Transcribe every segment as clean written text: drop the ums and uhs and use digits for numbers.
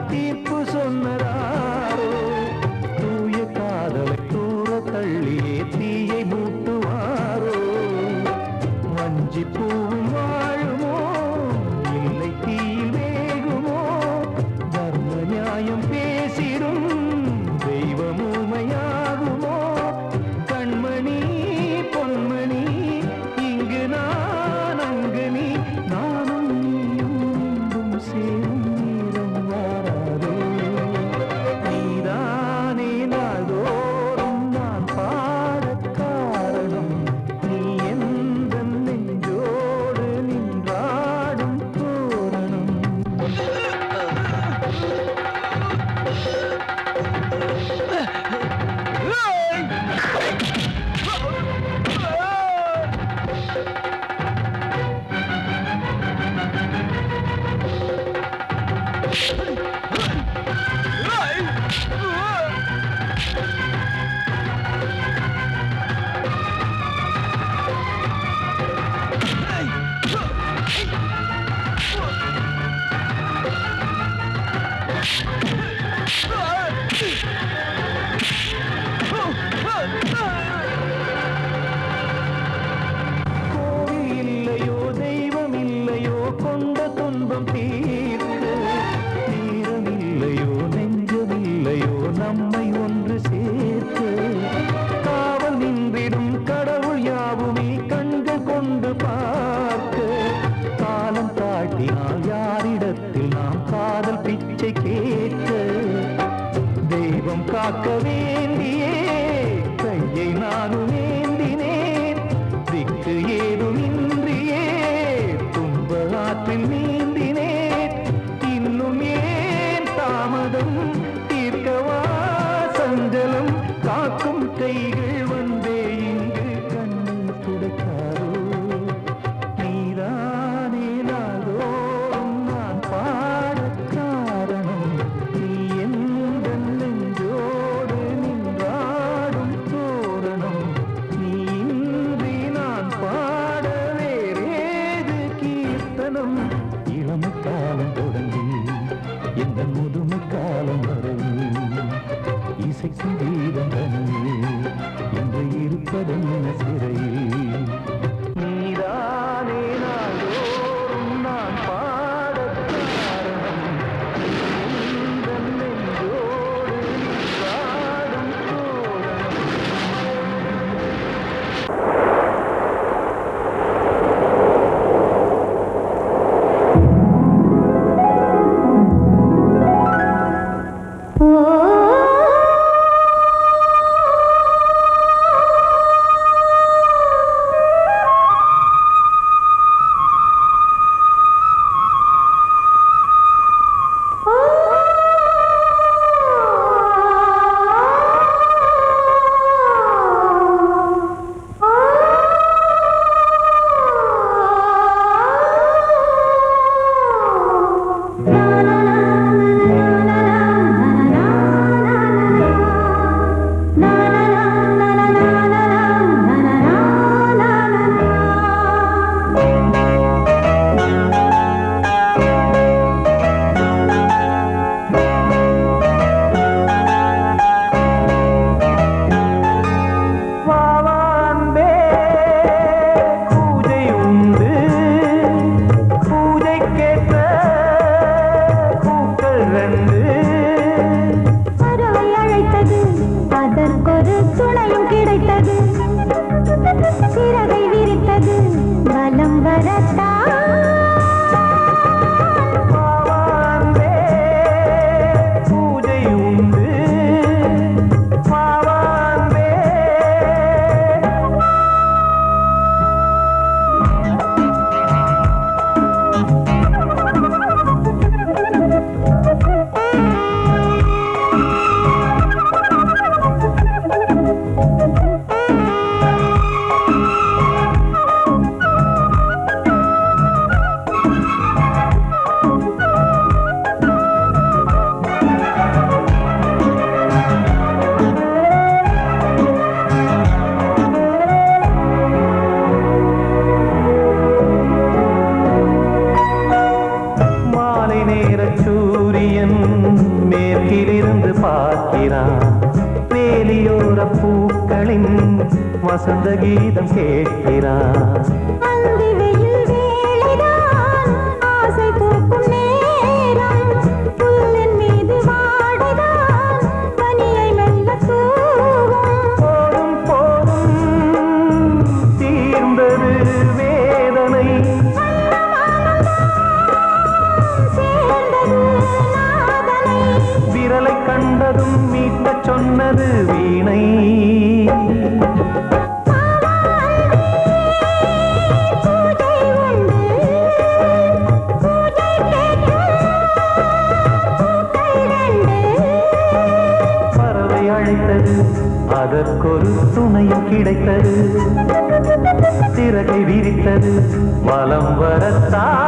தீர்ப்பு சொன்னதாரோ தூய காதலை தூர தள்ளியே தீயை மூட்டுவாரோ வஞ்சி பூவும் வாழுமோ இல்லை தீயில் வேகுமோ தர்ம நியாயம் பேசிடும் தெய்வம் ஊமையாகுமோ கண்மணி பொன்மணி இங்கு நான் அங்கு நீ நானும் நீயும் மீண்டும் சேரும் நேரம் வாராதோ நீதானே நாள்தோறும் நான் பாடக் காரணம் நீ எந்த நெஞ்சோடு நின்றாடும் தோரணம் கோவில் இல்லையோ தெய்வம் இல்லையோ கொண்ட துன்பம் தீர்க்க நேரம் இல்லையோ நெஞ்சம் இல்லையோ நம்மை ஒன்று சேர்க்க காவல் நின்றிடும் கடவுள் யாவுமே கண்கள் கொண்டு பார்க்க காலம் தாட்டினால் யாரிடத்தில் நாம் காதல் பிச்சை கேட்க தெய்வம் காக்க வேண்டியே கையை நானும் ஏந்தினேன் திக்கு ஏதுமின்றியே துன்ப ஆற்றில் நீந்தினேன் இன்னும் ஏன் தாமதம் தீர்க்கவா சஞ்சலம் காக்கும் கைகள் வந்தே இங்கு கண்ணீர் துடைக்காரோ நீதானே நாள்தோறும் நான் பாடக் காரணம் நீ எந்த நெஞ்சோடு நின்றாடும் தோரணம் நீ இன்றி நான் பாட வேறேது கீர்த்தனம் இளமை காலம் தொடங்கி எந்த முதுமை காலம் வரை இசை சங்கீதம் தனியே என்று இருப்பதென்ன சிறையில் நீதானே நாள்தோறும் நான் பாடக் காரணம் நீ எந்த நெஞ்சோடு நின்றாடும் தோரணம் பார்க்கிறான். வேலியோர பூக்களின் வசந்த கீதம் கேட்கிறான். கண்டதும் மீட்ட சொன்னது வீணை. பறவை அழைத்தது, அதற்கொரு துணையும் கிடைத்தது. சிறகை விரித்தது, வலம் வரத்தான்.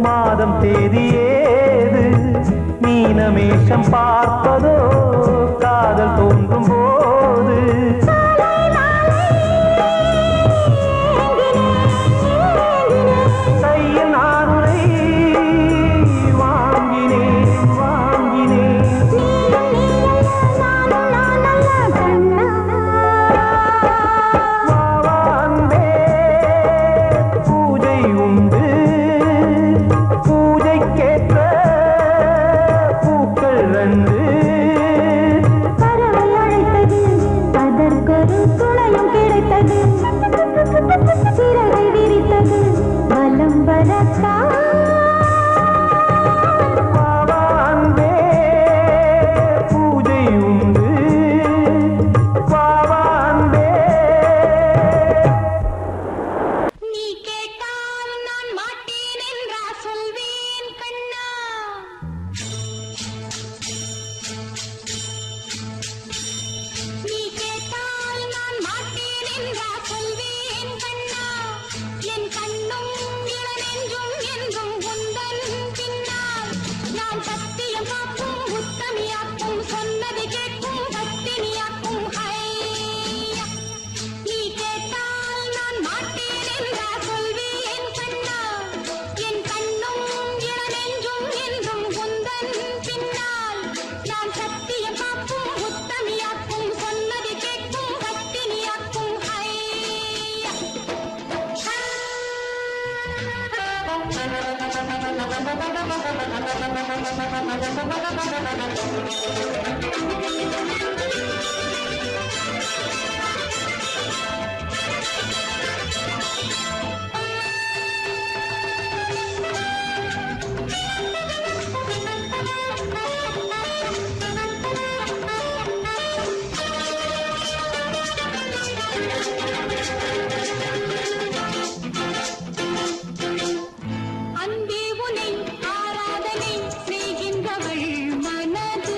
மாதம் தேதி ஏது? மீனமேஷம் பார்ப்பதோ காதல் தோன்றும் போது. கையில் நானுரை வாங்கினேன் வாங்கினேன். பூஜை உண்டு, பூஜைக்கேற்ற பூக்கள் ரெண்டு. பறவை அழைத்தது, அதற்கொரு துணையும் கிடைத்தது. சிறகை விரித்தது, வலம் வரத்தான். பூஜை உண்டு, நீ கேட்டால் நான் மாட்டேன் என்றா சொல்வேன் கண்ணா. நீ கேட்டால் நான் மாட்டேன் என்றா சொல்வேன் கண்ணா. என் கண்ணும் இளநெஞ்சும் என்றும் உந்தன் பின்னால். நான் சத்தியம் காக்கும் உத்தமியாக்கும், சொன்னது கேட்கும் பத்தினியாக்கும். ஹையா, நீ கேட்டால் நான் மாட்டேன் என்றா சொல்வேன் கண்ணா. என் கண்ணும் இளநெஞ்சும் என்றும் உந்தன் பின்னால். நான் சத்தியம் காக்கும் உத்தமியாக்கும், சொன்னது கேட்கும் பத்தினியாக்கும். ஹையா. அன்பே உனை ஆராதனை செய்கின்றவள் மனது.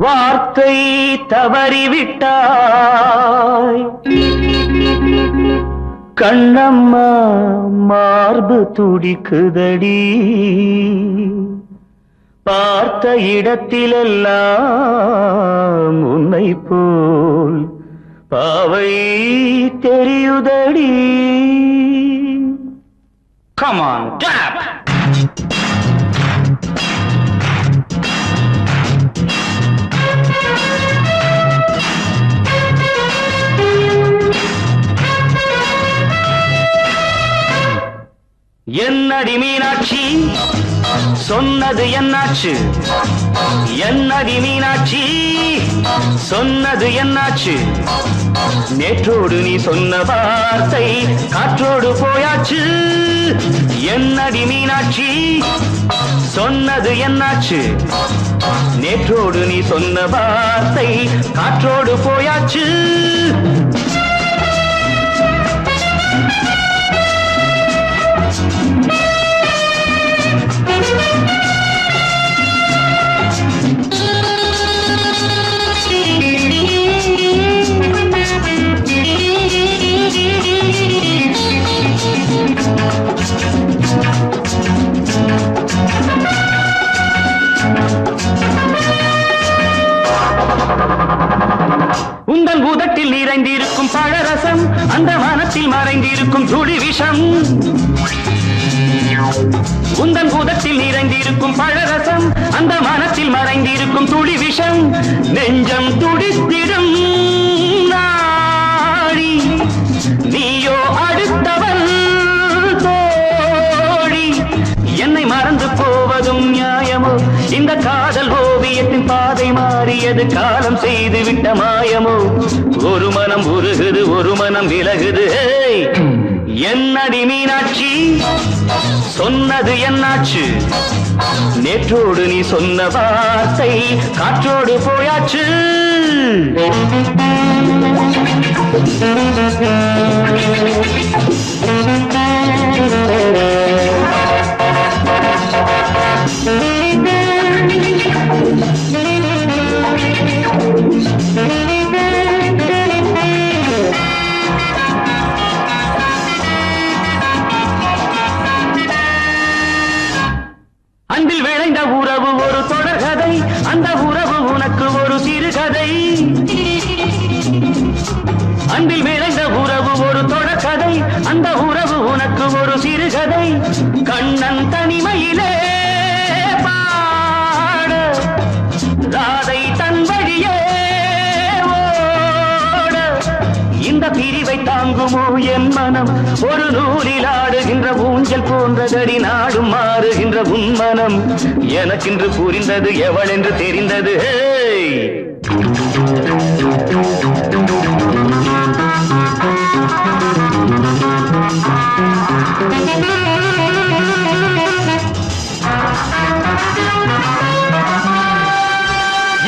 வார்த்தை தவறிவிட்டாய் கண்ணம்மா மார்பு துடிக்குதடி பார்த்த இடத்திலெல்லாம் உன்னை போல் பாவை தெரியுதடி. Come on, tap! என்னடி மீனாட்சி சொன்னது என்னாச்சு? என்னடி மீனாட்சி சொன்னது என்னாச்சு? நேற்றோடு நீ சொன்ன வார்த்தை காற்றோடு போயாச்சு. என்னடி மீனாட்சி சொன்னது என்னாச்சு? நேற்றோடு நீ சொன்ன வார்த்தை காற்றோடு போயாச்சு. உந்தன் பூதத்தில் நிறைந்திருக்கும் பழரசம் அந்த வானத்தில் மறைந்திருக்கும் துளி விஷம். உந்தன் பூதத்தில் நிறைந்திருக்கும் பழரசம் அந்த வானத்தில் மறைந்திருக்கும் துளி விஷம். நெஞ்சம் துடித்திடும் நாடி நீயோ அடுத்தவன் தோழி. என்னை மறந்து போவதும் நியாயமோ? இந்த காதல் ஓவியத்தின் பாதை மாறியது காலம் செய்து விட்ட மாயமோ? ஒரு மனம் உருகுது ஒரு மனம் விலகுது. என்னடி மீனாட்சி சொன்னது என்னாச்சு? நேற்றோடு நீ சொன்ன வார்த்தை காற்றோடு போயாச்சு. அன்பில் விளைந்த உறவு ஒரு தொடர்கதை, அந்த உறவு உனக்கு ஒரு சிறுகதை. அன்பில் விளைந்த உறவு ஒரு தொடர்கதை, அந்த உறவு உனக்கு ஒரு சிறுகதை. கண்ணன் தனிமையிலே பாட ராதை தன் வழியே ஓட. இந்த பிரிவை தாங்குமோ என் மனம்? ஒரு நூலில் ஆடுகின்ற ஊஞ்சல் போன்றதடி நாடும் மாறுகின்ற உன்மனம். எனக்கென்று புரிந்தது எவள் என்று தெரிந்தது.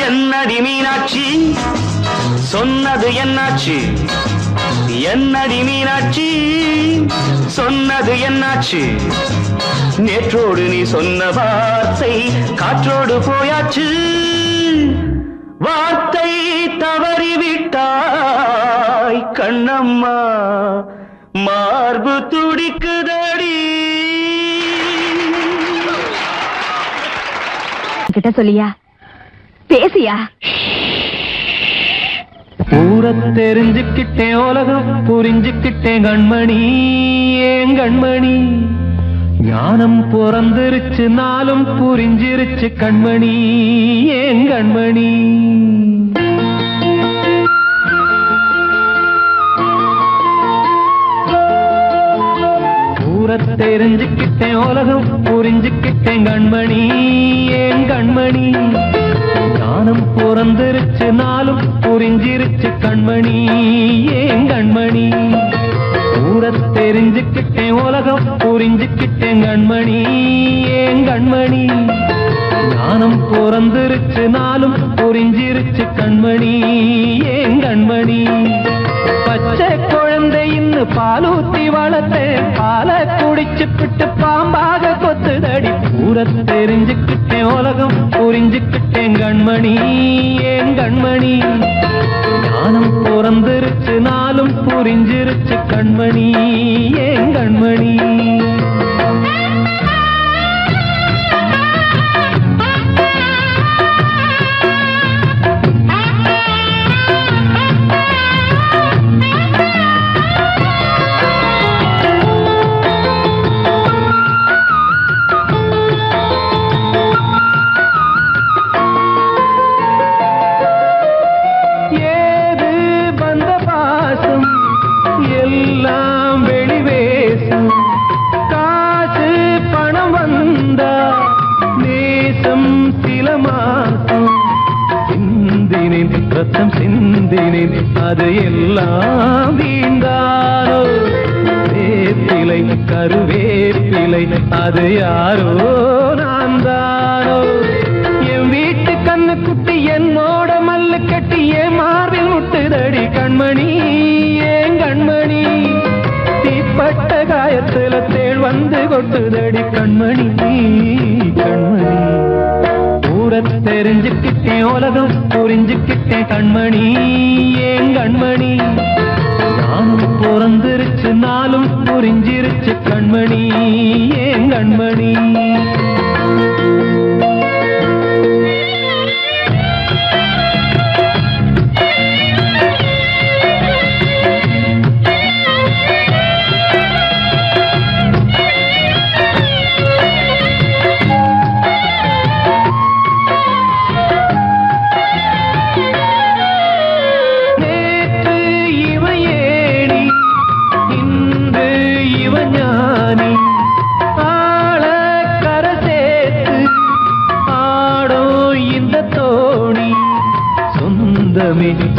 என்னடி மீனாட்சி சொன்னது என்னாச்சு? என்னடி மீனாட்சி சொன்னது என்னாச்சு? நேற்றோடு நீ சொன்ன வார்த்தை காற்றோடு போயாச்சு. வார்த்தை தவறிவிட்டாய் கண்ணம்மா மார்பு துடிக்குதடி. கிட்ட சொல்லியா பேசியா? ஊரை தெரிஞ்சுக்கிட்டேன் உலகம் புரிஞ்சுக்கிட்டேன் கண்மணி ஏன் கண்மணி. ஞானம் பிறந்திருச்சு நாளும் புரிஞ்சிருச்சு கண்மணி ஏன் கண்மணி. ஊரை தெரிஞ்சுக்கிட்டேன் உலகம் புரிஞ்சுக்கிட்டேன் கண்மணி ஏன் கண்மணி. ஞானம் பிறந்திருச்சு நாளும் புரிஞ்சிருச்சு கண்மணி ஏன் கண்மணி. ஊரை தெரிஞ்சுக்கிட்டேன் உலகம் புரிஞ்சுக்கிட்டேன் கண்மணி ஏன் கண்மணி. ஞானம் பிறந்திருச்சு நாளும் புரிஞ்சிருச்சு கண்மணி ஏன் கண்மணி. பச்சை குழந்தை இன்னும் பாலூத்தி வளர்த்தேன் பாலை குடிச்சு பிட்டு பாம்பாக கொத்துதடி. ஊரை தெரிஞ்சுக்கிட்டேன் உலகம் புரிஞ்சுக்கிட்டேன் கண்மணி ஏன் கண்மணி ஞானம் பிறந்திருச்சு நாளும் புரிஞ்சிருச்சு கண்மணி ஏன் கண்மணி ரத்தம் சிந்தினேன் அது எல்லாம் வீண்டாரோ வேப்பிலை கருவேப்பிலை அது யாரோ நான் தானோ என் வீட்டு கண்ணு குட்டி என்னோட மல்லு கட்டி என் மார்பில் முட்டுதடி கண்மணி ஏன் கண்மணி தீப்பட்ட காயத்துல தேள் வந்து கொட்டுதடி கண்மணி கண்மணி தெரிஞ்சுக்கிட்டேன் உலகம் புரிஞ்சுக்கிட்டேன் கண்மணி ஏன் கண்மணி நானும் பிறந்திருச்சு நாளும் புரிஞ்சிருச்சு கண்மணி ஏன் கண்மணி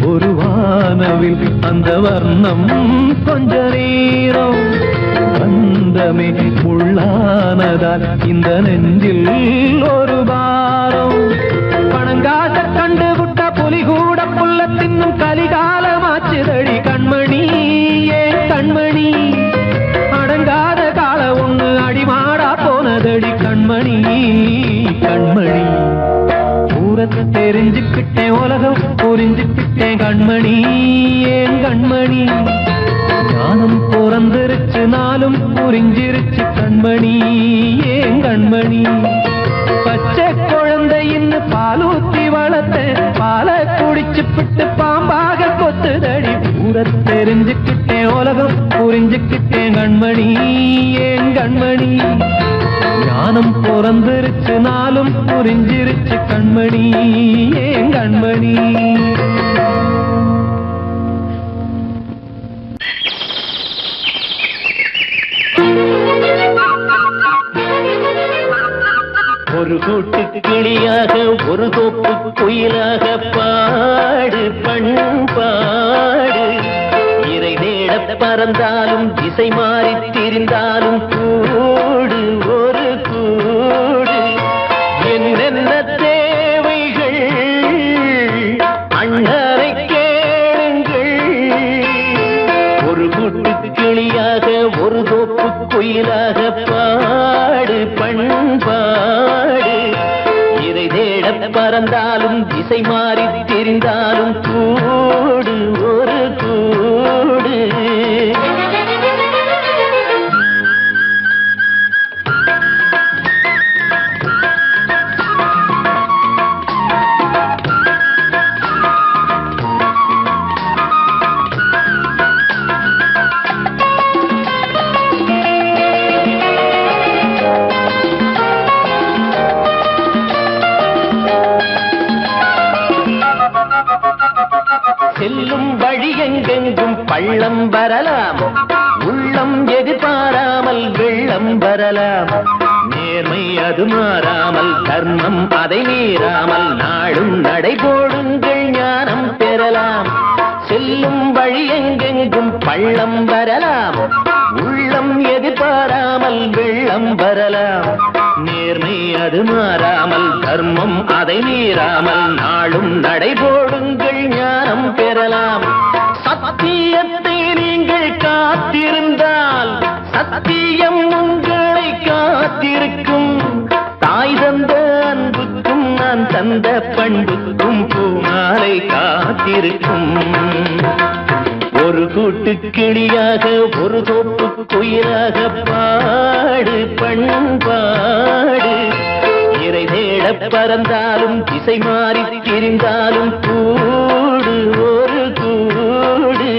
ஒரு வானவில் அந்த வர்ணம் கொஞ்ச நேரம் வந்தமே உள்ளானதால் இந்த நெஞ்சில் ஒரு பாரம் பணங்காச கண்டு விட்ட புலி கூட புல்ல தின்னும் கலிகாலமாச்சுதடி கண்மணி ஏன் கண்மணி அடங்காத கால ஒண்ணு அடிமாடா போனதடி கண்மணி கண்மணி தெரிஞ்சுக்கிட்டேன் உலகம் புரிஞ்சுக்கிட்டேன் கண்மணி ஏன் கண்மணி ஞானம் பிறந்திருச்சு நாளும் புரிஞ்சிருச்சு கண்மணி ஏன் கண்மணி பச்சை குழந்தை இன்னும் பாலூத்தி வளர்த்த பாலை குடிச்சு பிட்டு பாம்பாக கொத்துதடி ஊரை தெரிஞ்சுக்கிட்டேன் உலகம் புரிஞ்சுக்கிட்டேன் கண்மணி ஏன் கண்மணி ஞானம் பிறந்திருச்சு நாளும் புரிஞ்சிருச்சு கண்மணி ஏன் கண்மணி ஒரு கூட்டு கிளியாக ஒரு தோப்பு குயிலாக பாடு பண்பாடு இறை தேட பறந்தாலும் திசை மாறி திரிந்தாலும் கூடு ஒரு கூடு என்னென்ன தேவைகள் அண்ணரை கேளுங்கள் ஒரு கூட்டு கிளியாக ஒரு தோப்பு குயிலாக பாடு பண்பாடு இறை தேட பறந்தாலும் திசை மாறி திரிந்தாலும் கூடு ஒரு கூடு செல்லும் வழி எங்கெங்கும் பள்ளம் வரலாம் உள்ளம் எதிர்பாராமல் வெள்ளம் வரலாம் நேர்மை அது மாறாமல் தர்மம் அதை மீறாமல் நாடும் நடைபோடுங்கள் ஞானம் பெறலாம் செல்லும் வழி எங்கெங்கும் பள்ளம் வரலாம் உள்ளம் எதிர்பாராமல் வெள்ளம் வரலாம் நேர்மை அது மாறாமல் தர்மம் அதை மீறாமல் நாளும் நடைபோடுங்கள் ஞானம் பெறலாம் சத்தியத்தை நீங்கள் காத்திருந்தால் சத்தியம் உங்களை காத்திருக்கும் தந்த பண்புக்கும் பூமாலை காத்திருக்கும். ஒரு கூட்டு கிளியாக ஒரு தோப்பு குயிலாக பாடு பண்பாடு. இறை தேட பறந்தாலும் திசை மாறி திரிந்தாலும் கூடு ஒரு கூடு.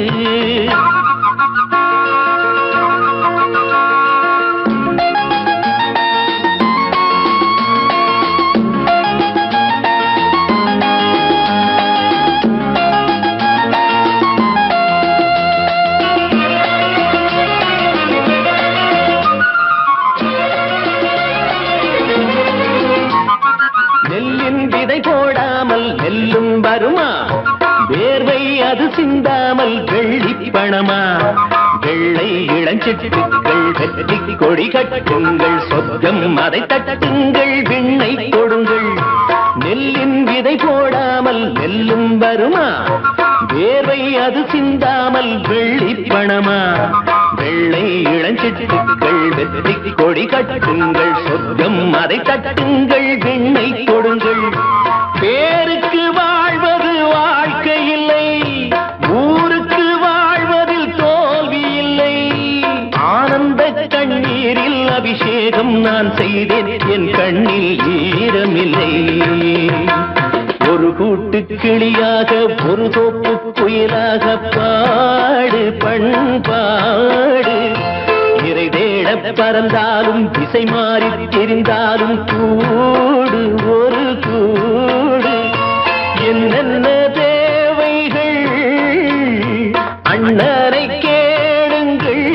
போடாமல் நெல்லும் வருமா, வேர்வை அது சிந்தாமல் வெள்ளி பணமா. வெள்ளை இளஞ்சிட்டுக்கள் வெற்றி கொடி கட்டுங்கள், சொர்க்கம் அதை தட்டுங்கள், விண்ணை கொடுங்கள். நெல்லின் விதை போடாமல் நெல்லும் வருமா, வேர்வை அது சிந்தாமல் வெள்ளி பணமா. வெள்ளை இளஞ்சிட்டுக்கள் வெற்றி கொடி கட்டுங்கள், சொர்க்கம் அதை தட்டுங்கள், விண்ணை கொடுங்கள். பேருக்கு வாழ்வது வாழ்க்கை இல்லை, ஊருக்கு வாழ்வதில் தோல்வி இல்லை. ஆனந்த கண்ணீரில் அபிஷேகம் நான் செய்தேன், என் கண்ணில் ஈரமில்லை. ஒரு கூட்டு கிளியாக ஒரு தோப்பு குயிலாக பாடு பண்பாடு. இறை தேட பறந்தாலும் திசை மாறி தெரிந்தாலும் கூடு ஒரு கூடு. என்னென்ன தேவைகள் அண்ணனை கேளுங்கள்.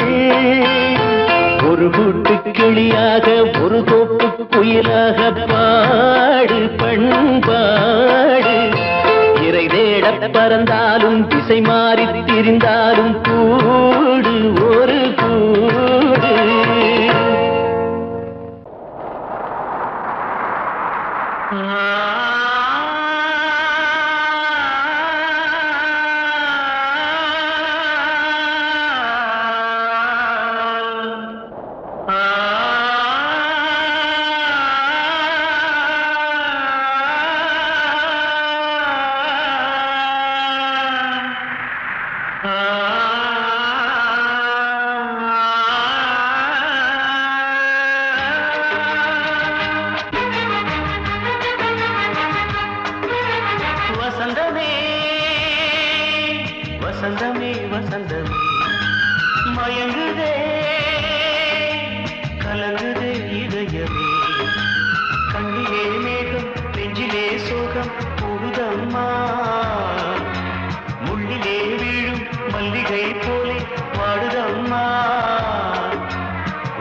ஒரு கூட்டு கிளியாக ஒரு தோப்பு குயிலாக பாடு பண்பாடு. இறை தேட பறந்தாலும் திசை மாறி திரிந்தாலும் கூடு ஒரு கூடு. வசந்தமே வசந்தமே வசந்தமே மயங்குதே கலங்குதே இதயமே. கண்ணிலே மேகம் நெஞ்சிலே சோகம் கூடுதம்மா. முள்ளிலே வீழும் மல்லிகை போலே வாடுதம்மா.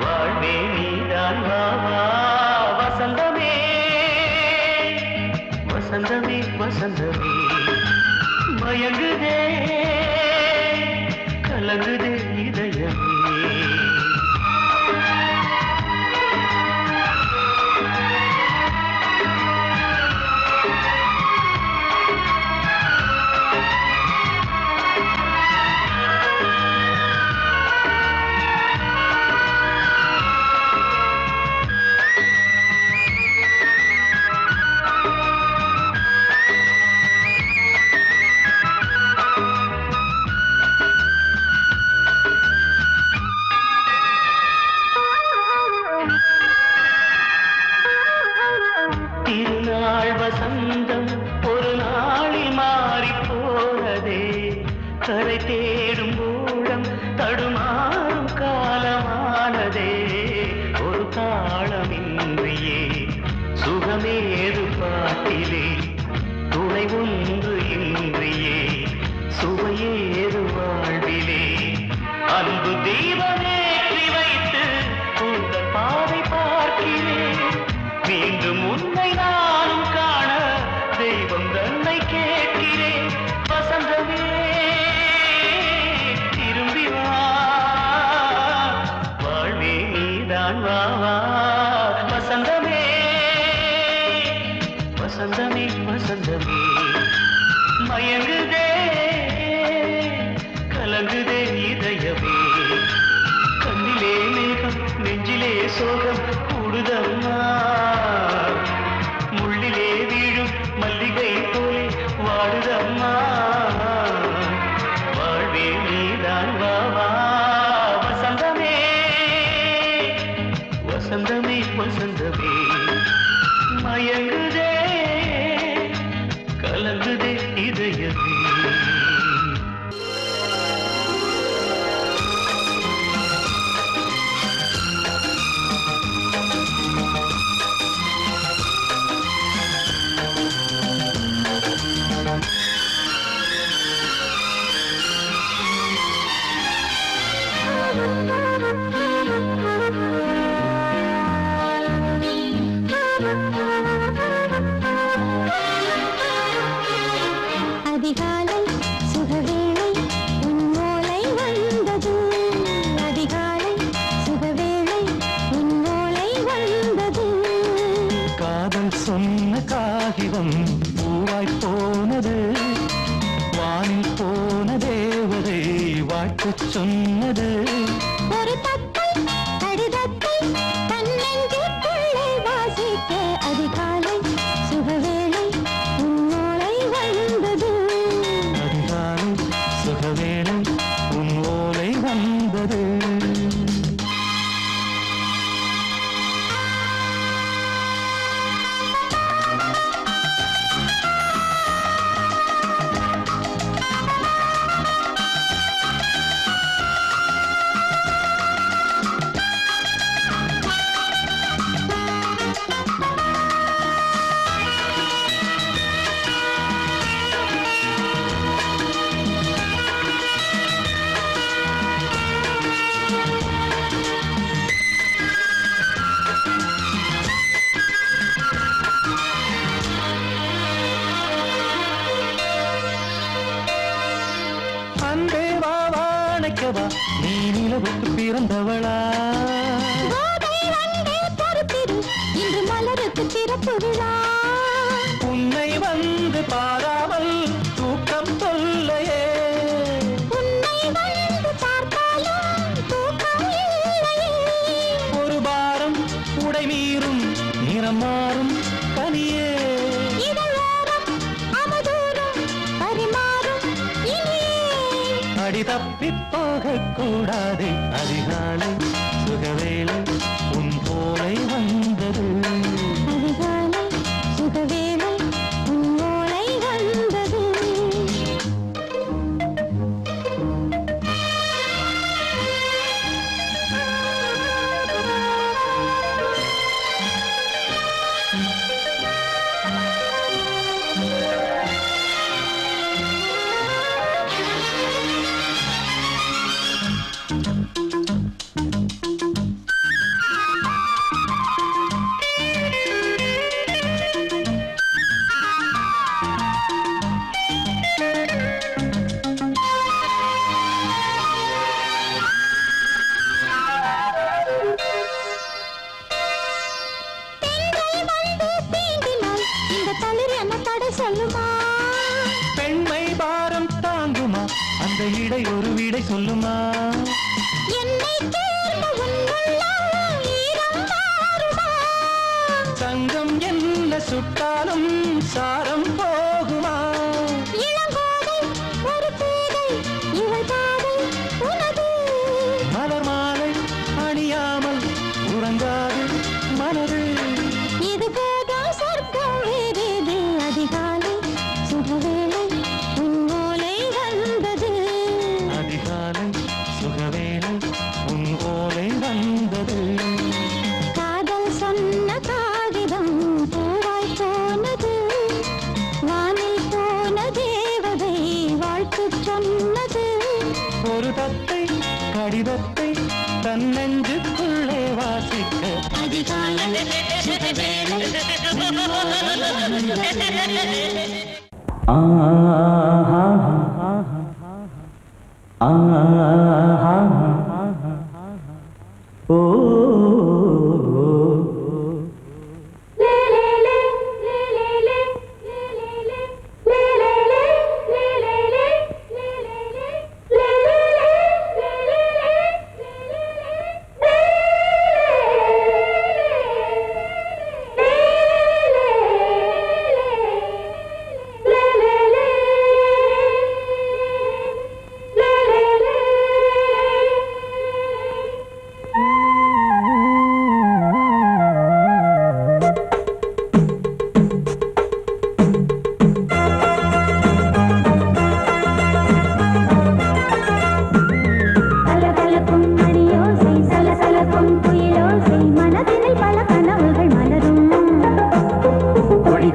வாழ்வே நீதான் வாவா. வசந்தமே வசந்தமே வசந்தமே மயங்குதே கலங்குதே இதயமே. திருநாள் வசந்தம் ஒரு நாளில் மாறி போனதே. கரை தேடும் ஊழம் தடுமாறும் காலமானதே. ஒரு தாளமின்றியே சுகமேது பாட்டிலே. துணை ஒன்று இன்றியே சுவையேது வாழ்விலே. அன்பு தீபமேற்றி வைத்து உங்கள் பாதை பார்க்கிறேன். மீண்டும் உன்னை நானும் காண தெய்வம் தன்னை கேட்கிறேன். வசந்தமே திரும்பி வா, வாழ்வே நீதான் வாவா. வசந்தமே வசந்தமே வசந்தமே மயங்குதே கலங்குதே இதயமே. கண்ணிலே மேகம் நெஞ்சிலே சோகம் கூடுதம்மா. முள்ளிலே வீழும் மனமே வசந்தமே மயங்குதே கலங்குதே இதயமே அதிகாலை சுகவேளை உன்னோலை வந்தது அதிகாலை சுகவேளை உன்னோலை வந்தது காதல் சொன்ன காகிதம் பூவாய் போனது வானில் போன தேவதை வாழ்த்து சொன்னது ஒரு தத்தை கடிதத்தை தன்னெஞ்சுக்குள்ளே வாசிக்க அதிகாலை சுகவேளை உன்னோலை வந்தது அதிகாலை சுகவேளை உன் ஓலை வந்தது அன்பே வா வாழைக்கவா நீ நிலவுக்கு பிறந்தவளா கோதை வந்தே பொறுத்திரு இன்று மலருக்கு திறப்பு விழா உன்னை வந்து பாராமல் தூக்கம் சொல்லையே உன்னை வந்து பார்த்தாலும் தூக்கம் இல்லையே ஒரு பாரம் உடை மீறும் நிறம் மாறும் பனியே இதழோரம் அமுதூரம் பரிமாறும் இனியே அடி தப்பி போகக் கூடாது அதிகாலை சுகவேளை உன் போலை வந்தது அதிகாலை சுகவேளை உன்னோலை வந்தது பெண்கள் வந்து தீண்டினால் இந்த தளிர் என்ன தடை சொல்லுமா பெண்மை பாரம் தாங்குமா அந்த இடை ஒரு விடை சொல்லுமா என்னை தேர்ந்த உன்னுள்ளம் ஈரம் மாறுமா சங்கம் என்ன சுட்டாலும் சாரம் போகுமா இளங்கோதை ஒரு பேதை இவள் பாதை உனது மலர் மாலை அணியாமல் உறங்காது மனது இது போதும் சொர்க்கம் வேறேது அதிகாலை சுகவேளை உன்னோலை வந்தது அதிகாலை சுகவேளை உன் ஓலை வந்தது காதல் சொன்ன காகிதம் பூவாய் போனது வானில் போன தேவதை வாழ்த்து சொன்னது ஒரு தத்தை கடிதத்தை தன்னெஞ்சுக்குள்ளே வாசிக்க அதிகாலை சுகவேளை உன்னோலை வந்தது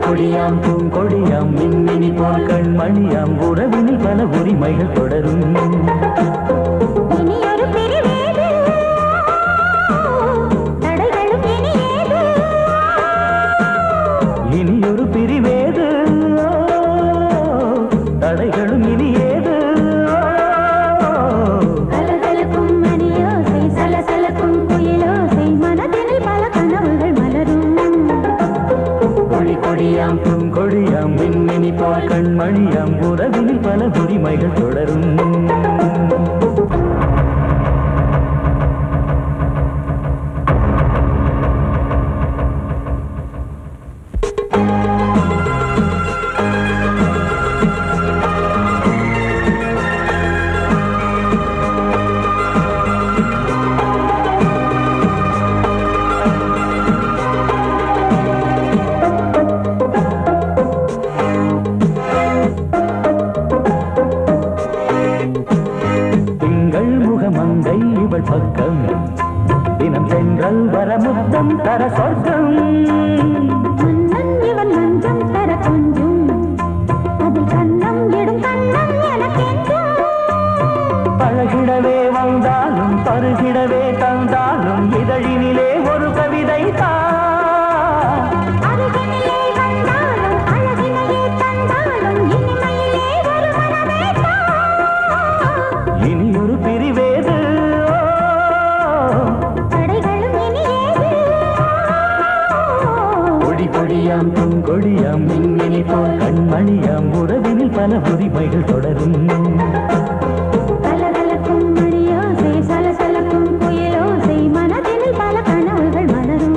கொடியாம் பூங்கொடியாம் மின்மினி போல் கண்மணியாம் உறவினில் பல உரிமைகள் தொடரும். இனியொரு பிரிவேது தடைகளும் இனியேது. இனியொரு பிரிவேது தடைகளும் இனியேது. கலகலக்கும் மணியோசை சலசலக்கும் குயிலோசை மனதினில் பல கனவுகள் மலரும். கொடி கொடியாம் பூங்கொடியாம் மின்மினி போல் கண்மணியாம் உறவினில் பல உரிமைகள் தொடரும். மங்கை இவள் பக்கம் தினம் சென்றல் வர முத்தம் தர சொர்க்கம். மன்னன் இவன் மஞ்சம் தர கொஞ்சம் அதில் கண்ணம் இடும் கண்ணம் எனக்கென்றும். பழகிடவே வந்தாலும் பருகிடவே தந்தாலும் இதழினிலே ஒரு கவிதை தான். அருகினிலே வந்தாலும் அழகினையே தந்தாலும் இனிமையிலே ஒரு மனமே தான். இனியொரு பிரிவேது தடைகளும் இனியேது. கொடி கொடியாம் பூங்கொடியாம் மின்மினி போல் கண்மணியாம் உறவினில் பல உரிமைகள் தொடரும். கலகலக்கும் மணியோசை சலசலக்கும் குயிலோசை மனதினில் பல கனவுகள் மலரும்.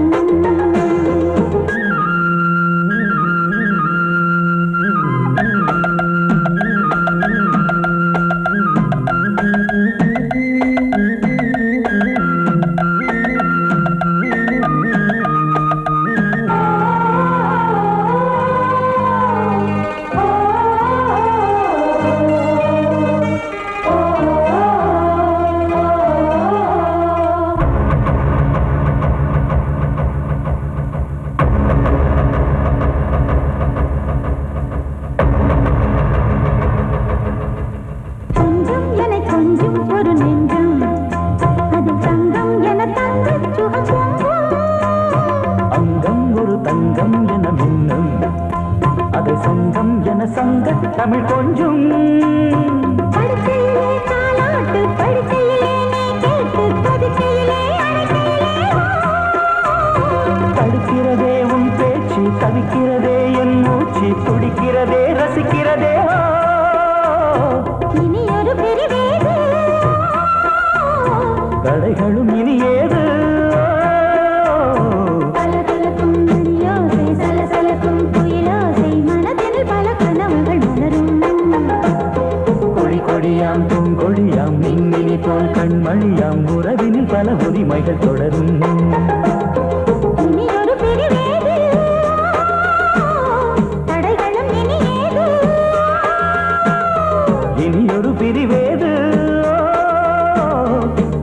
கொஞ்சம் என கொஞ்சம் ஒரு நெஞ்சம் அதில் தங்கம் என தங்க சுகம். அங்கம் ஒரு தங்கம் என மின்னும் அதை சங்கம் என சங்க தமிழ் கொஞ்சம். படுக்கையிலே தாலாட்டு படுக்கையிலே நீ கேட்டு படுக்கையிலே அழைக்கையிலே தடுக்கிறதே உன் பேச்சு தவிக்கிறதே என் மூச்சு துடிக்கிறதே ரசிக்கிறதே. இனியொரு பிரிவேது தடைகளும் இனியேது. கலகலக்கும் மணியோசை சலசலக்கும் குயிலோசை மனதினில் பல கனவுகள் மலரும். கொடி கொடியாம் பூங்கொடியாம் மின்மினி போல் கண்மணியாம் உறவினில் பல உரிமைகள் தொடரும். இனியொரு பிரிவேது தடைகளும் இனியேது. இனியொரு பிரிவேது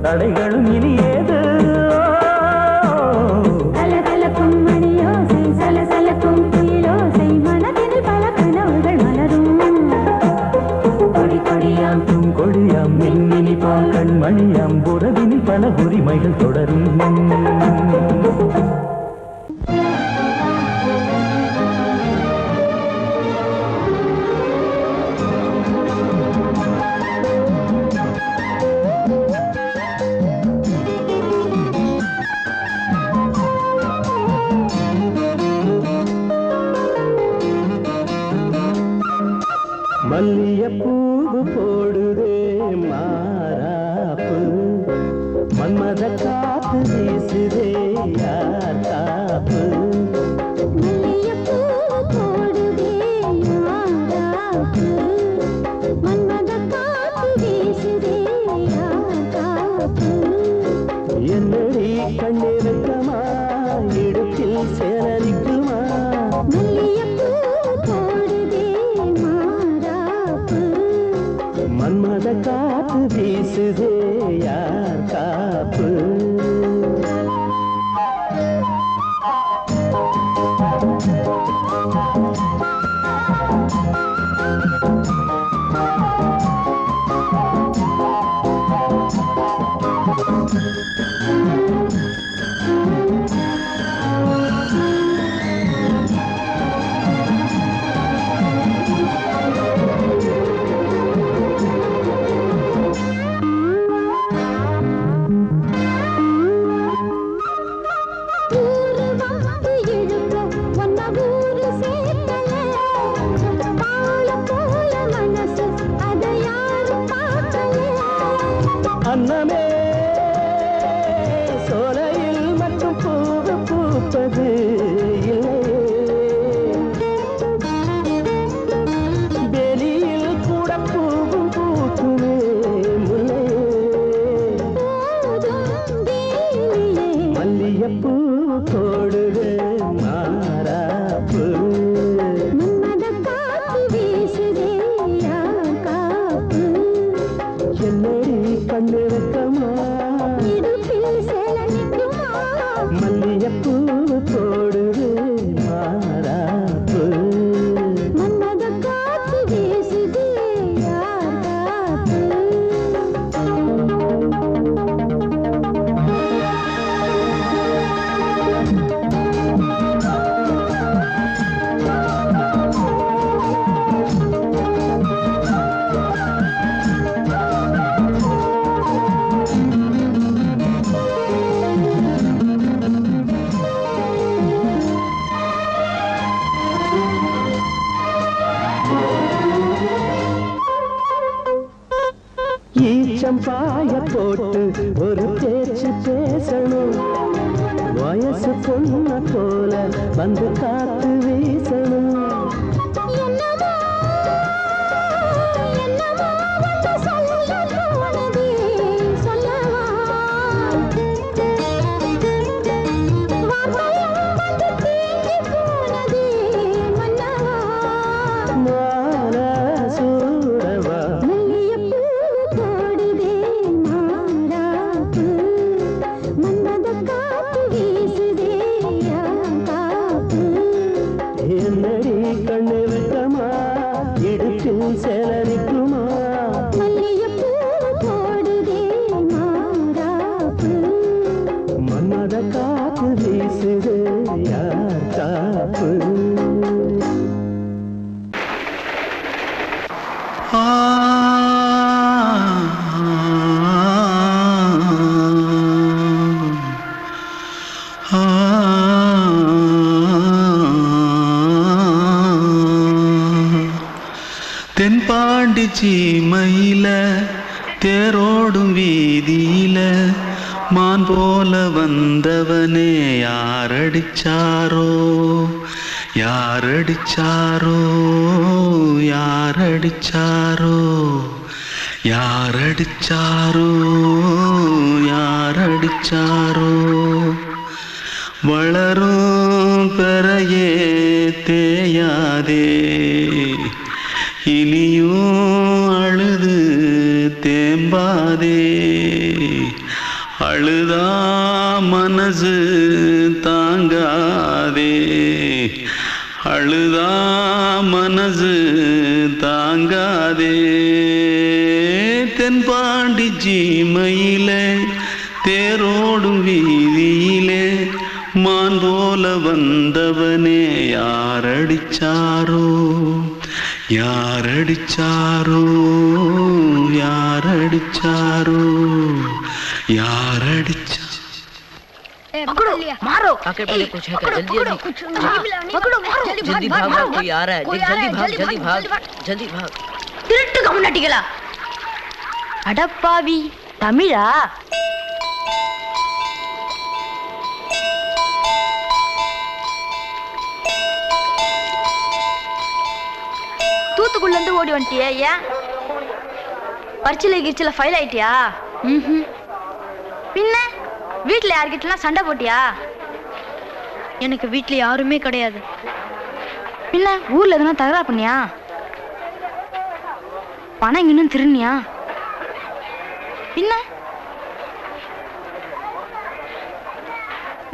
தடைகளும் இனியேது. கலகலக்கும் மணியோசை சலசலக்கும் குயிலோசை மனதினில் பல கனவுகள் மலரும். கொடி கொடியாம் பூங்கொடியாம் மின்மினி போல் கண்மணியாம் உறவினில் பல உரிமைகள் தொடரும். மல்லியப்பூவு போடுதே மாறாப்பு மன்மத காத்து வீசுதே யார் காப்பு. மல்லிகைப்பூ போடுதே மாறாப்பு மன்மத காத்து வீசுதே யார் காப்பு. என்னடி கண்ணிருக்கமா இடுப்பில் சேரரிக்குமா. மல்லிகைப்பூ போடுதே மாறாப்பு மன்மத காத்து வீசுதே யார் காப்பு. வந்தது இல்லையே. வெளியில் கூட பூவும் பூக்குமே முல்லையே. மல்லியப்பூ போடுது மாறாப்பு. என்னடி கண்ணு வைக்கமா மல்லியப்பூ போடுது மாறாப்பு. ஈச்சம் பாய போட்டு ஒரு பேச்சு பேசணும். வயசு பொண்ண போல வந்து காத்து வீசணும். என்னடி கண்ணு வைக்கமா இடுப்பில் சேலரிக்குமா மன்மத காத்து வீசுது யார் காப்பு. தென்பாண்டி சீமையில தேரோடும் வீதியில மான் போல வந்தவனே யாரடிச்சாரோ யாரடிச்சாரோ யாரடிச்சாரோ யாரடிச்சாரோ யாரடிச்சாரோ. வளரும் பெறையே தேயாதே இனியும் அழுது தேம்பாதே. அழுதா மனசு தாங்காதே அழுதா மனசு தாங்காதே. தென்பாண்டி சீமையிலே தேரோடும் வீதியிலே மான் போல வந்தவனே யாரடிச்சாரோ யாரடிச்சாரோ யாரடிச்சாரோ யாரடிச்சா. मारो आके पहले कुछ है क्या? जल्दी जल्दी जल्दी भाग भाग, कोई आ रहा है. जल्दी भाग जल्दी भाग. திருட்டு கம்முனட்டிகளா அடப்பாவி தமிழா. தூத்துக்குள்ள இருந்து ஓடி வந்துட்டியா? ஏன் பரிச்சில கிரிச்சில ஃபைல் ஆயிட்டியா? பின்ன வீட்டுல யார்கிட்டலாம் சண்டை போட்டியா? எனக்கு வீட்டுல யாருமே கிடையாது. பின்ன ஊர்ல எதுனா தகராறு பண்ணியா? பணம் இன்னும் திருநியா? பின்ன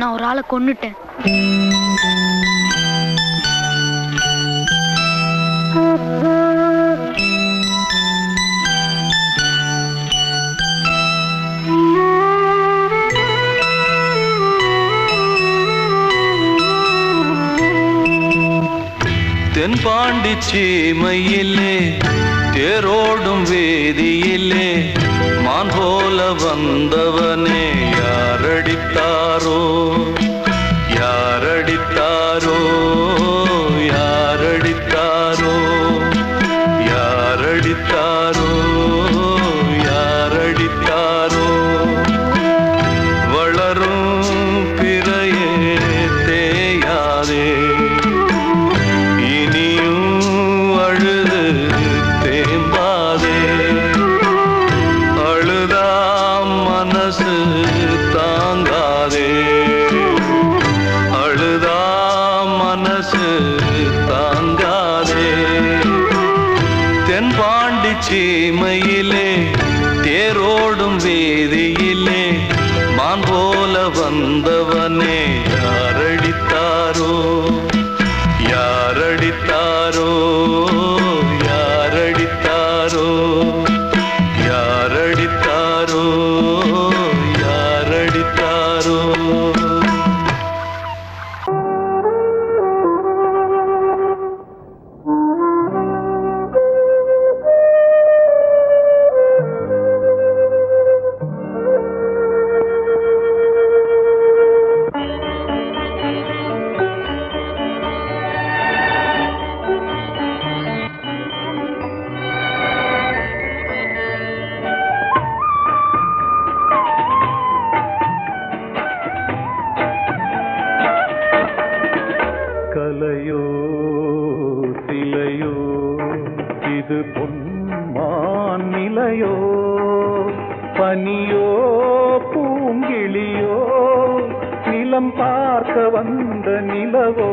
நான் ஒரு ஆளை கொன்னுட்டேன். தென்பாண்டி சீமையிலே தேரோடும் வேதியிலே மான் போல வந்தவனே யாரடித்தாரோ யாரடித்தாரோ யாரடித்தாரோ யாரடித்தாரோ யாரடித்தாரோ. வளரும் பிறையே இது பொன்மான் நிலையோ பனியோ பூங்கிளியோ நிலம் பார்க்க வந்த நிலவோ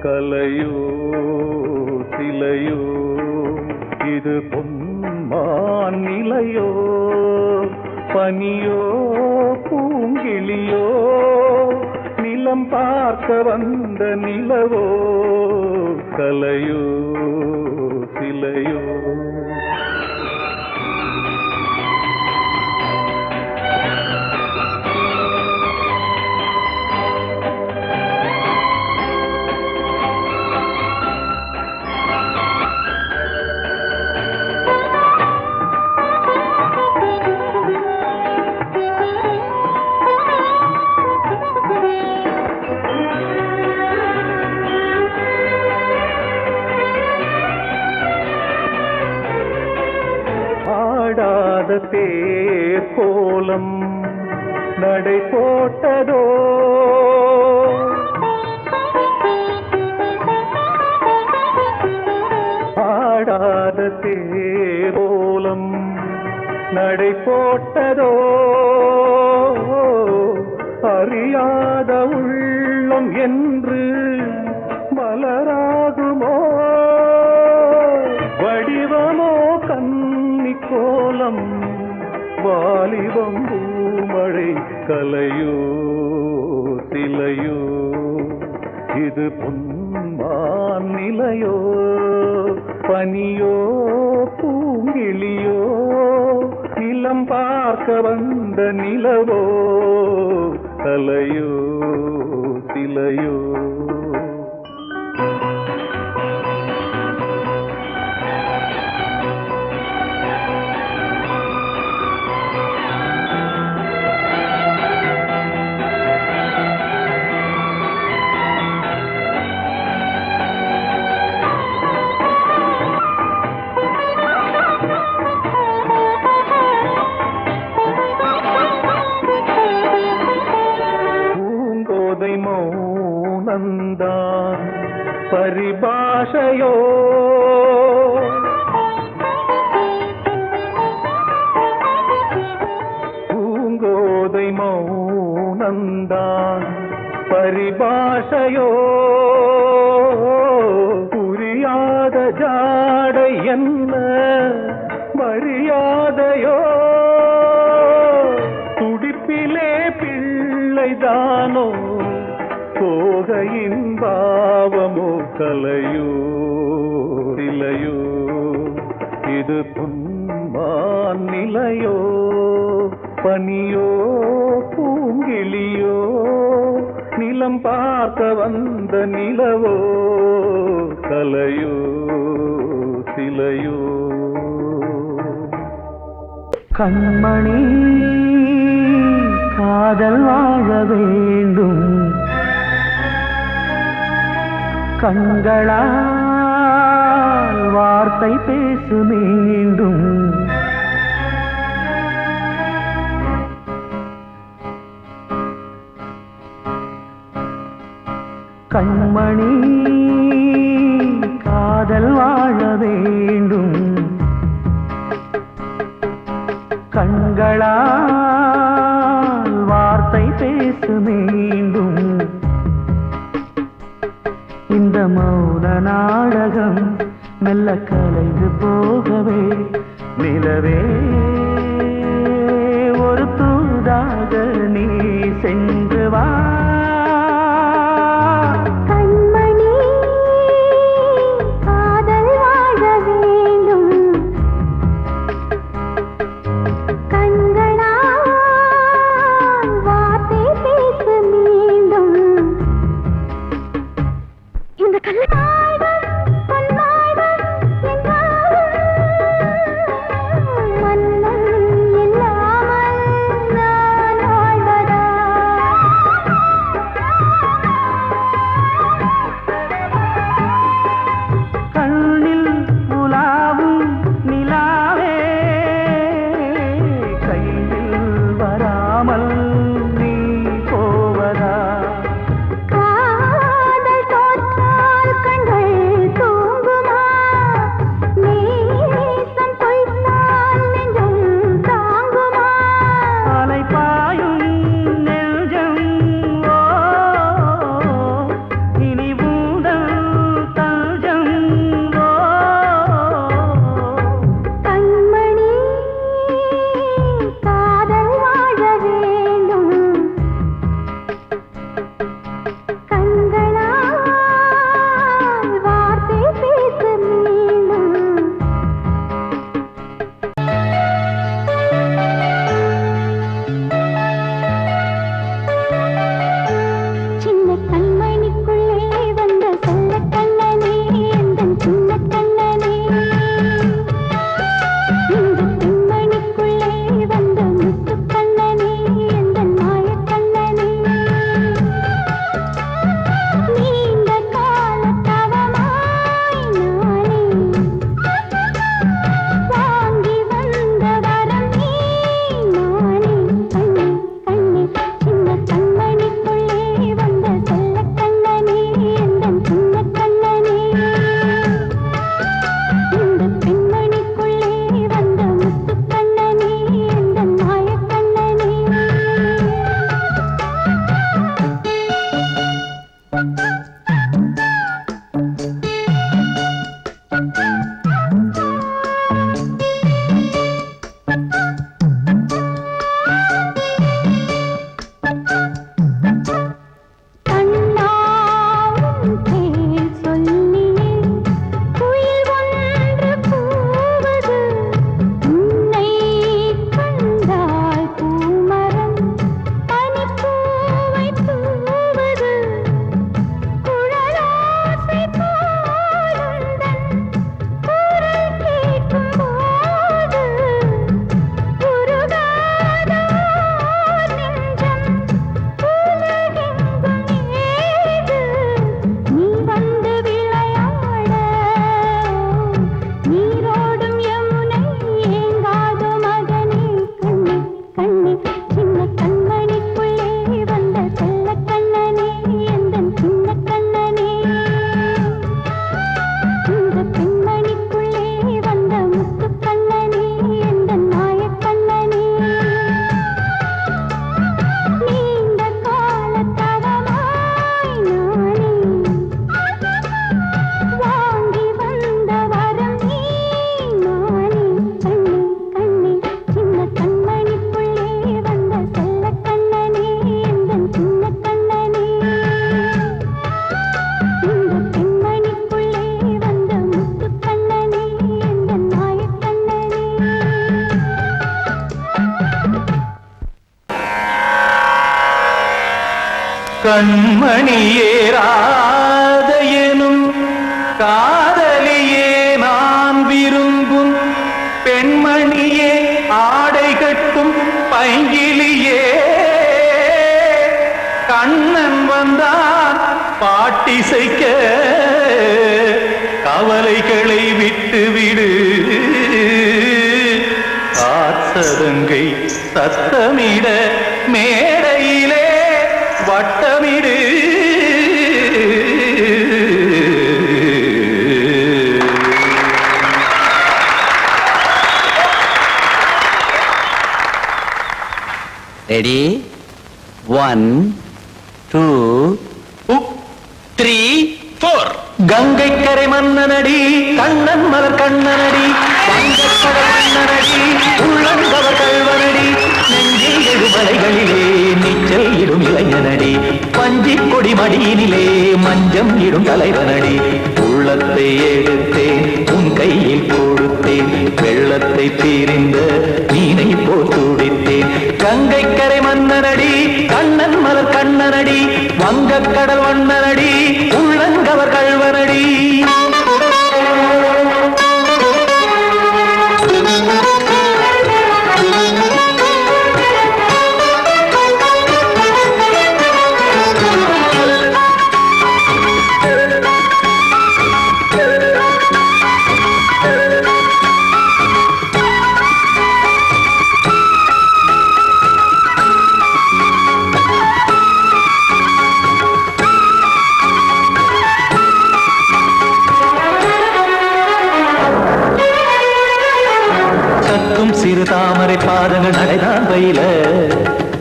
கலையோ சிலையோ இது பொன்மான் நிலையோ பனியோ பூங்கிளியோ நிலம் பார்க்க வந்த நிலவோ கலையோ சிலையோ தேர் கோலம் நடை போட்டதோ ஆடாத தேர் கோலம் நடை போட்டதோ அறியாத உள்ளம் என்று மலராகுமோ வடிவமோ கன்னி கோலம் வாலிபம் பூமழை கலையோ சிலையோ இது பொன்மான் நிலையோ பனியோ பூங்கிளியோ நிலம் பார்க்க வந்த நிலவோ கலையோ சிலையோ மௌனந்தான் பரிபாஷையோ பூங்கோதை மௌனந்தான் பரிபாஷையோ புரியாத ஜாடை என்ன மரியாதையோ துடிப்பிலே பிள்ளைதானோ கோகையின் பாவமோ கலையோ சிலையோ இது பொன்மான் நிலையோ பனியோ பூங்கிளியோ நிலம் பார்க்க வந்த நிலவோ கலையோ சிலையோ கண்மணி காதல் வாழ வேண்டும் கண்களால் வார்த்தை பேசு மீண்டும் கண்மணி காதல் வாழ வேண்டும் கண்களால் வார்த்தை பேசு மீண்டும் இந்த மௌன நாடகம் மெல்ல கலைந்து போகவே நிலவே ஒரு தூதாக நீ சென்று வா மன்னன் இல்லாமல் நான் வாழ்வதா கண்மணியேராத எனும் காதலியே நான் விரும்பும் பெண்மணியே ஆடை கட்டும் பைங்கிலியே கண்ணன் வந்தான் பாட்டிசைக்க கவலைகளை விட்டு விடு காத்ததங்கை சத்தமிட மேடையிலே வட்டமிடு ரெடி 1 2 3 4 கங்கை கரை மன்னனடி கண்ணன் மலர் கண்ணனடி வங்கக்கடல் மன்னனடி உள்ளங்கவர் கல்வனடி நெஞ்சில் எழுமலைகளிலே நீச்சல் இடும் இளைஞனடி பஞ்சி கொடி மடியினிலே மஞ்சம் இடும் தலைவனடி உள்ளத்தை எடுத்தேன் உன் கையில் கொடுத்தேன் வெள்ளத்தை தீரிந்த மீனை போல் துடித்தேன் கங்கை கரை மன்னனடி கண்ணன் மலர் கண்ணனடி வங்கக்கடல் வண்ணனடி உள்ளங்கவர் கல்வனடி சிறு தாமரை பாதங்கள் நடைதான் பயில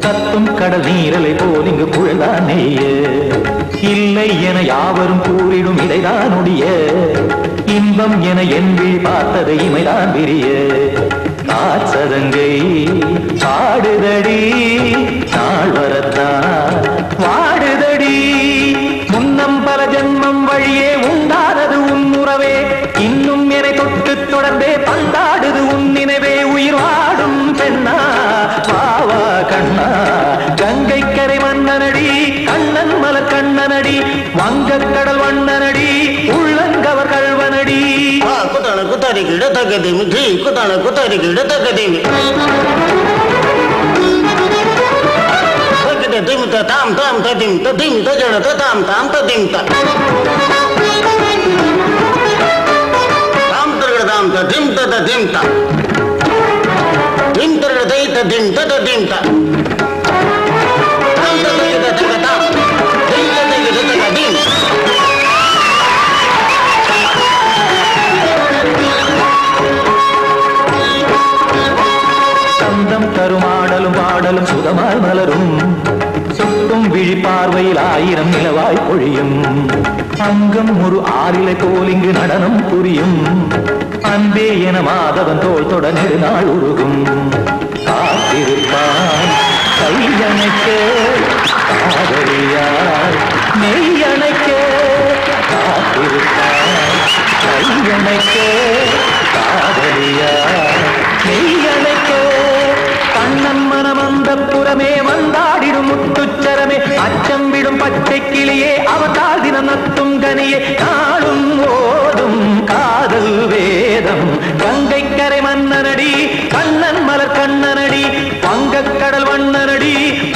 கத்தும் கடல் நீரலை போல் இங்கு புழல்தான் நெய்ய இல்லை என யாவரும் கூறிடும் இடைதான் உடைய இன்பம் என என்பில் பார்த்ததை இமைதான் விரிய காசதங்கை பாடுதடி நாள் வரத்தான் வாடுதடி முன்னம் பல ஜென்மம் வழியே உண்டானது உன் உறவே இன்னும் என்னை தொட்டு தொடர்ந்தே பந்தாடுது உன் நினைவே உயிர் வாடும் பெண்ணா பாவா கண்ணா கங்கை கரை மன்னனடி கண்ணன் மலர் கண்ணனடி வங்கக்கடல் வண்ணனடி உள்ளங்கவர் கல்வனடி குத்தான குத்தாரிக்கு இடத்தக்கதேமி ஜி குத்தான குத்தாரிக்கு இடத்தக்கதேமி திமுத்த தாம் தாம் ததிம் ததிம் தஜன தாம் தாம் ததிம் தாம் தர்கதாம் ததிம் ததிம் தாம் திம் தர்கதை ததிம் ததிம் தாம் தாம் ததிம் ததிம் ததிம் சந்தம் தருமாடலும் பாடலும் சுதமாய் மலரும் சுட்டும் விழி பார்வையில் 1000 நிலவாய் பொழியும் அங்கம் ஒரு ஆறிலை போல் இங்கு நடனம் புரியும் அன்பே என மாதவன் தோள் தொட நெடுநாள் உருகும் காத்திருப்பான் கையணைக்க காதலியார் மெய்யணைக்க காத்திருப்பான் கையணைக்க காதலியார் மெய்யணைக்க கண்ணன் மனம் அந்த புறமே வந்தாடிடும் முத்துச்சரமே அச்சம் விடும் பச்சை கிளியே அவதால் தினம் நத்தும் கனியே நாளும் ஓதும் காதல் வேதம் கங்கை கரை மன்னனடி கண்ணன் மலர் கண்ணனடி வங்கக்கடல் வண்ணனடி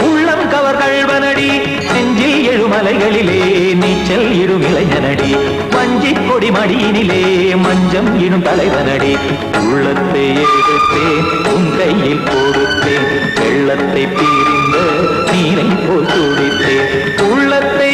உள்ளம் கவர் கல்வனடி நெஞ்சில் எழுமலைகளிலே நீச்சல் இடும் இளைஞனடி வஞ்சி கொடி மடியினிலே மஞ்சம் இடும் தலைவனடி உள்ளத்தை எடுத்தேன் உன் கையில் கொடுத்தேன் வெள்ளத்தை பீரிந்த நீரை போல் துடித்தேன் உள்ளத்தை